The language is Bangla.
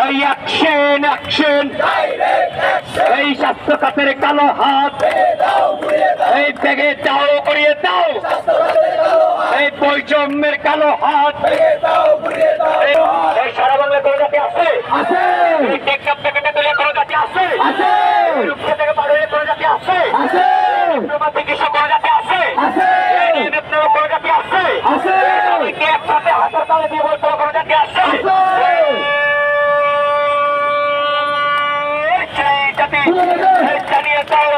এই অ্যাকশন অ্যাকশন, এই স্বাস্থ্য খাতের কালো হাত এই ভেঙে দাও, উড়িয়ে দাও এই বৈষম্যের কালো হাত। এই সারা বাংলা কোনো জাতি আছে? এই টেকনাফ থেকে তেতুলিয়া কোনো জাতি আছে? রূপসা থেকে পাড়ুয়া কোনো জাতি আছে? প্রবাসী কৃষক কোনো জাতি আছে? এই নেত্রকোনা কোনো জাতি আছে? সবাইকে একসাথে হাতের তালে দিয়ে বলতে কোনো জাতি আছে? সেই জাতি জানিয়ে দাও